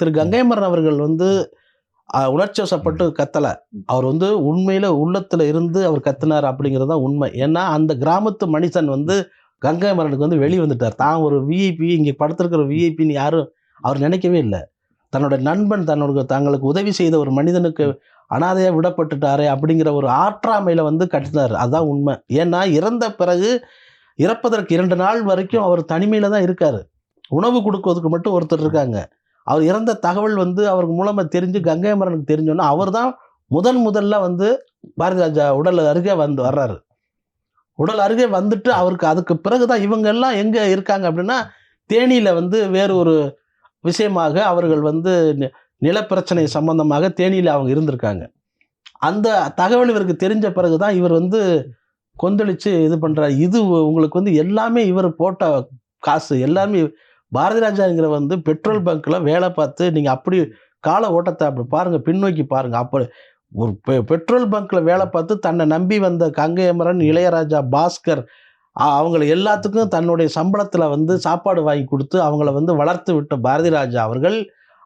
திரு கங்கைமரன் அவர்கள் வந்து உணர்ச்சி வசப்பட்டு கத்தலை. அவர் வந்து உண்மையில உள்ளத்துல இருந்து அவர் கத்தினார் அப்படிங்கிறது தான் உண்மை. ஏன்னா அந்த கிராமத்து மனுஷன் வந்து கங்கைமரனுக்கு வந்து வெளியே வந்துட்டார். தான் ஒரு விஐபி, இங்கே படுத்திருக்கிற விஐபின்னு யாரும் அவர் நினைக்கவே இல்லை. தன்னோட நண்பன் தங்களுக்கு உதவி செய்த ஒரு மனிதனுக்கு அனாதையா விடப்பட்டுட்டாரே அப்படிங்கிற ஒரு ஆற்றாமையில வந்து கட்டினார். அதுதான் உண்மை. ஏன்னா இறந்த பிறகு இறப்பதற்கு 2 நாள் வரைக்கும் அவர் தனிமையில தான் இருக்காரு. உணவு கொடுக்குவதற்கு மட்டும் ஒருத்தர் இருக்காங்க. அவர் இறந்த தகவல் வந்து அவருக்கு மூலமா தெரிஞ்சு கங்கைமரனுக்கு தெரிஞ்சோன்னா அவர் தான் முதல்ல வந்து பாரதி ராஜா உடல் அருகே வர்றாரு. உடல் அருகே வந்துட்டு அவருக்கு அதுக்கு பிறகுதான் இவங்க எல்லாம் எங்க இருக்காங்க அப்படின்னா தேனியில வந்து வேறு ஒரு விஷயமாக அவர்கள் வந்து நிலப்பிரச்சனை சம்பந்தமாக தேனியில அவங்க இருந்திருக்காங்க. அந்த தகவல் இவருக்கு தெரிஞ்ச பிறகுதான் இவர் வந்து கொந்தளிச்சு இது பண்றாரு. இது உங்களுக்கு வந்து எல்லாமே இவர் போட்ட காசு எல்லாமே. பாரதி ராஜாங்கிற வந்து பெட்ரோல் பங்க்ல வேலை பார்த்து நீங்க அப்படி கால ஓட்டத்தை அப்படி பாருங்க, பின்னோக்கி பாருங்க. அப்படி ஒரு பெட்ரோல் பங்க்ல வேலை பார்த்து தன்னை நம்பி வந்த கங்கையமரன், இளையராஜா, பாஸ்கர் அவங்கள எல்லாத்துக்கும் தன்னுடைய சம்பளத்துல வந்து சாப்பாடு வாங்கி கொடுத்து அவங்கள வந்து வளர்த்து விட்ட பாரதி ராஜா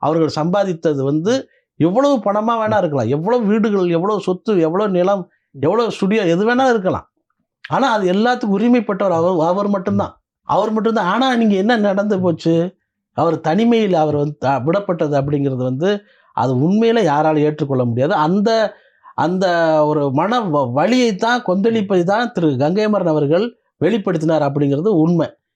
அவர்கள் சம்பாதித்தது வந்து எவ்வளவு பணமா வேணா இருக்கலாம், எவ்வளவு வீடுகள், எவ்வளவு சொத்து, எவ்வளவு நிலம், எவ்வளவு ஸ்டுடியோ, எது வேணா இருக்கலாம். ஆனா அது எல்லாத்துக்கும் உரிமைப்பட்டவர் அவர் மட்டும்தான். ஆனா நீங்க என்ன நடந்து போச்சு, அவர் தனிமையில் அவர் வந்து விடப்பட்டது அப்படிங்கிறது வந்து அது உண்மையில யாராலும் ஏற்றுக்கொள்ள முடியாது. அந்த அந்த ஒரு மன வலியை தான், கொந்தளிப்பை தான் திரு கங்கைமரன் அவர்கள் வெளிப்படுத்தினார் அப்படிங்கிறது உண்மை.